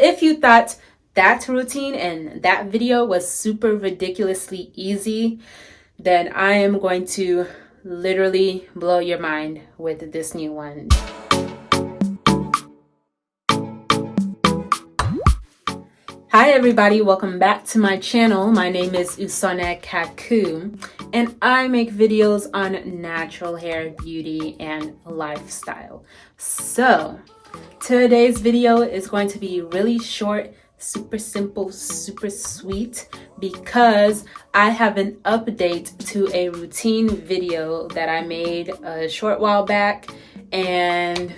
if you thought that routine and that video was super ridiculously easy, then I am going to literally blow your mind with this new one. Hi everybody, welcome back to my channel. My name is Usone Kaku, and I make videos on natural hair, beauty, and lifestyle. So today's video is going to be really short, super simple, super sweet, because I have an update to a routine video that I made a short while back, and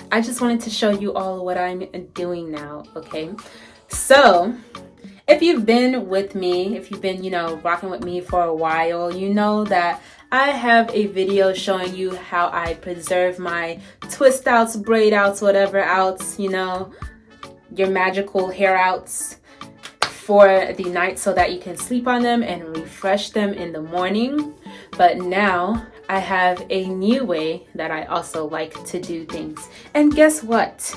I just wanted to show you all what I'm doing now, okay? So if you've been with me, if you've been, rocking with me for a while, you know that I have a video showing you how I preserve my twist outs, braid outs, whatever outs, your magical hair outs for the night so that you can sleep on them and refresh them in the morning. But now I have a new way that I also like to do things. And guess what?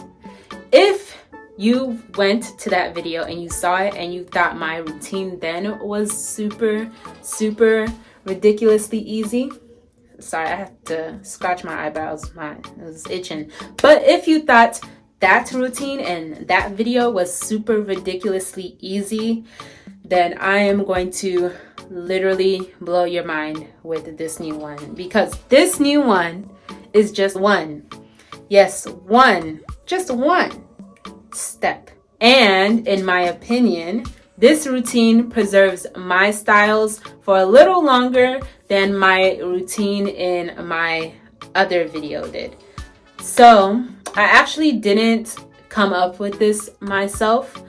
If you went to that video and you saw it and you thought my routine then was super ridiculously easy, sorry, I have to scratch my eyebrows, it was itching. But if you thought that routine and that video was super ridiculously easy, then I am going to literally blow your mind with this new one, because this new one is just one, yes, one, just one step. And in my opinion, this routine preserves my styles for a little longer than my routine in my other video did. So I actually didn't come up with this myself.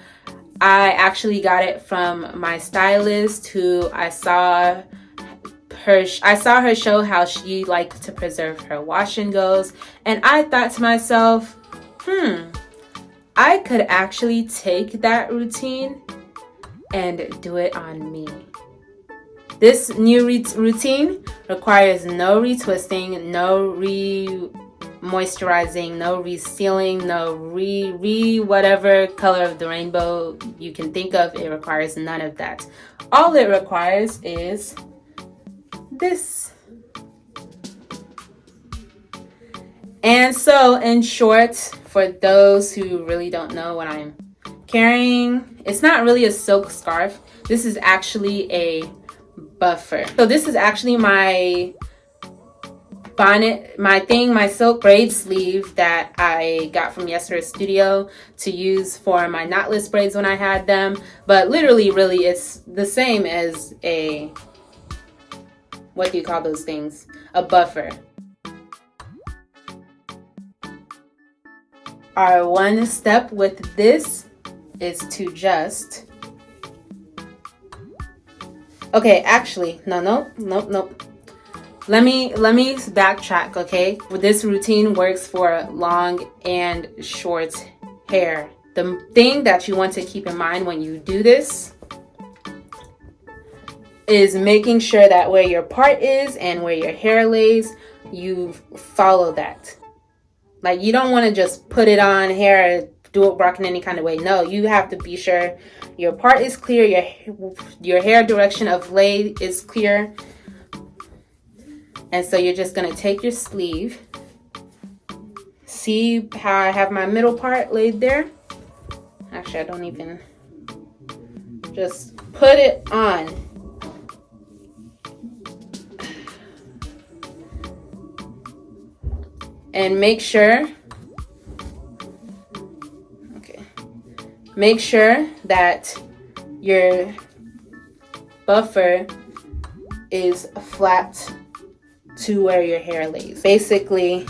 I actually got it from my stylist, who I saw her show how she liked to preserve her wash and goes, and I thought to myself, I could actually take that routine and do it on me. This new routine requires no retwisting, no re-moisturizing, no resealing, no whatever color of the rainbow you can think of. It requires none of that. All it requires is this. And so, in short, for those who really don't know what I'm carrying, it's not really a silk scarf. This is actually a buffer. So this is actually my bonnet, my silk braid sleeve that I got from Yesterday's Studio to use for my knotless braids when I had them. But literally, really, it's the same as a, what do you call those things? A buffer. Our one step with this is to just, okay, actually, no. Let me backtrack, okay? This routine works for long and short hair. The thing that you want to keep in mind when you do this is making sure that where your part is and where your hair lays, you follow that. Like, you don't want to just put it on hair, do it rocking any kind of way. No, you have to be sure your part is clear, your hair direction of lay is clear. And so you're just going to take your sleeve. See how I have my middle part laid there? Actually, I don't even. Just put it on. And make sure that your buffer is flat to where your hair lays. Basically,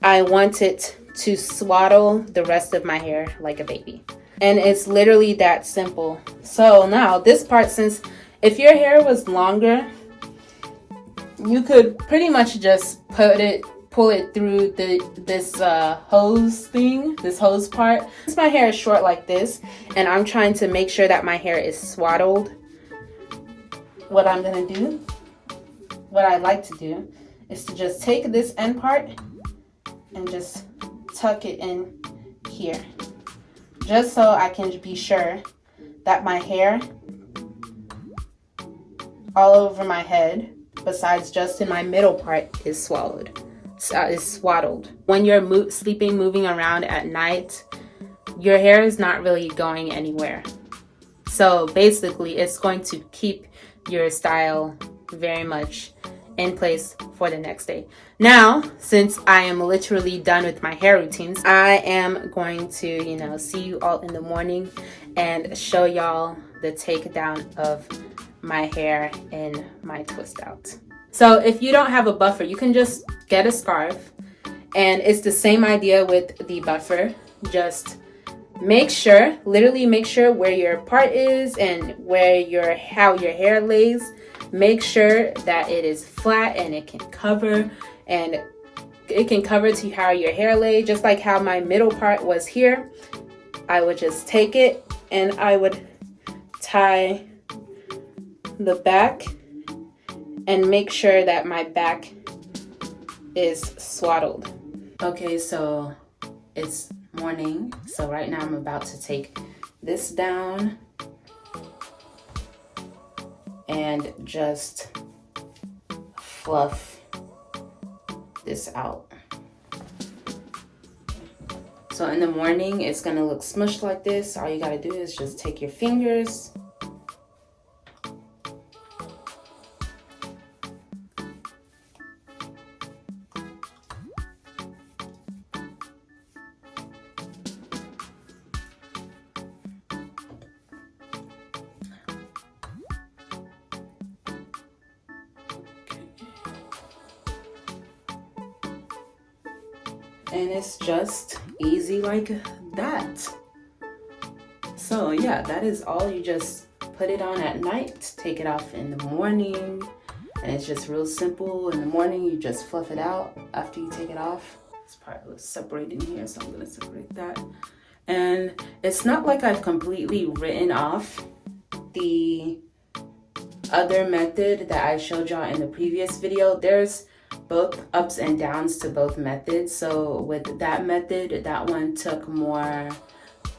I want it to swaddle the rest of my hair like a baby. And it's literally that simple. So now this part, since if your hair was longer, you could pretty much just pull it through this hose thing, this hose part. Since my hair is short like this, and I'm trying to make sure that my hair is swaddled, what I like to do is to just take this end part and just tuck it in here. just so I can be sure that my hair all over my head, besides just in my middle part, is swaddled. When you're moving around at night, your hair is not really going anywhere. So basically, it's going to keep your style very much in place for the next day. Now, since I am literally done with my hair routines, I am going to, see you all in the morning and show y'all the takedown of my hair in my twist out. So if you don't have a buffer, you can just get a scarf, and it's the same idea with the buffer. Just literally make sure where your part is and how your hair lays. Make sure that it is flat and it can cover to how your hair lays, just like how my middle part was here. I would just take it and I would tie the back and make sure that my back is swaddled. Okay, so it's morning, so right now I'm about to take this down and just fluff this out. So in the morning it's gonna look smushed like this. All you gotta do is just take your fingers and it's just easy like that. So yeah, that is all. You just put it on at night, take it off in the morning, and it's just real simple. In the morning you just fluff it out after you take it off. This part was separated here, so I'm gonna separate that. And it's not like I've completely written off the other method that I showed y'all in the previous video. There's both ups and downs to both methods. So with that method, that one took more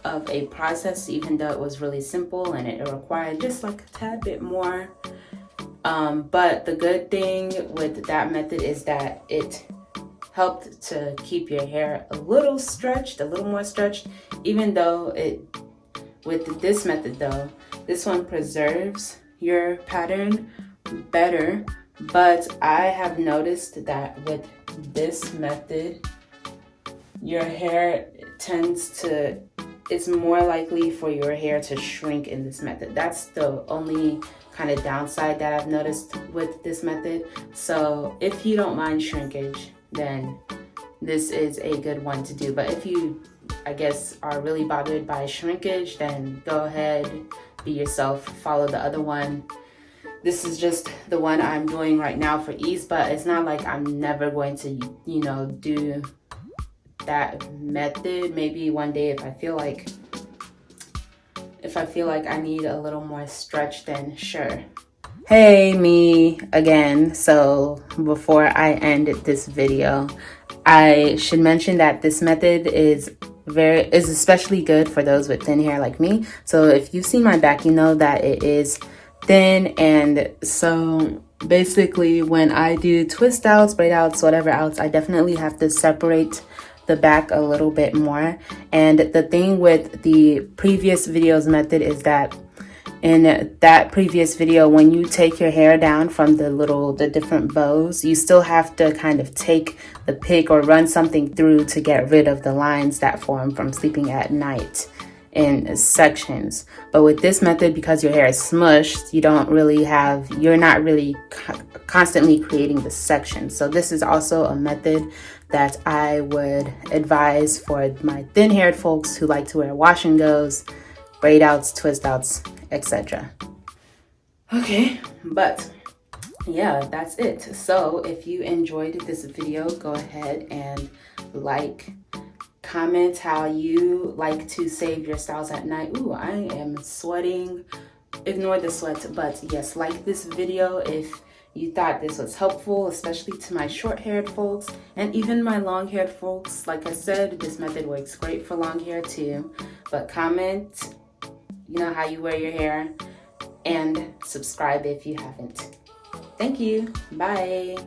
of a process, even though it was really simple and it required just like a tad bit more. But the good thing with that method is that it helped to keep your hair a little more stretched, even though with this method though, this one preserves your pattern better. But I have noticed that with this method, your hair it's more likely for your hair to shrink in this method. That's the only kind of downside that I've noticed with this method. So if you don't mind shrinkage, then this is a good one to do. But if you, I guess, are really bothered by shrinkage, then go ahead, be yourself, follow the other one. This is just the one I'm doing right now for ease, but it's not like I'm never going to, do that method. Maybe one day if I feel like I need a little more stretch, then sure. Hey, me again. So before I end this video, I should mention that this method is especially good for those with thin hair like me. So if you've seen my back, you know that it is thin, and so basically when I do twist outs, braid outs, whatever outs, I definitely have to separate the back a little bit more. And the thing with the previous videos method is that in that previous video, when you take your hair down from the different bows, you still have to kind of take the pick or run something through to get rid of the lines that form from sleeping at night in sections. But with this method, because your hair is smushed, you're not really constantly creating the sections. So this is also a method that I would advise for my thin haired folks who like to wear wash and goes, braid outs, twist outs, etc. Okay, but yeah, that's it. So if you enjoyed this video, go ahead and comment how you like to save your styles at night. Ooh, I am sweating. Ignore the sweat, but yes, like this video if you thought this was helpful, especially to my short-haired folks and even my long-haired folks. Like I said, this method works great for long hair too. But comment, you know how you wear your hair, and subscribe if you haven't. Thank you. Bye.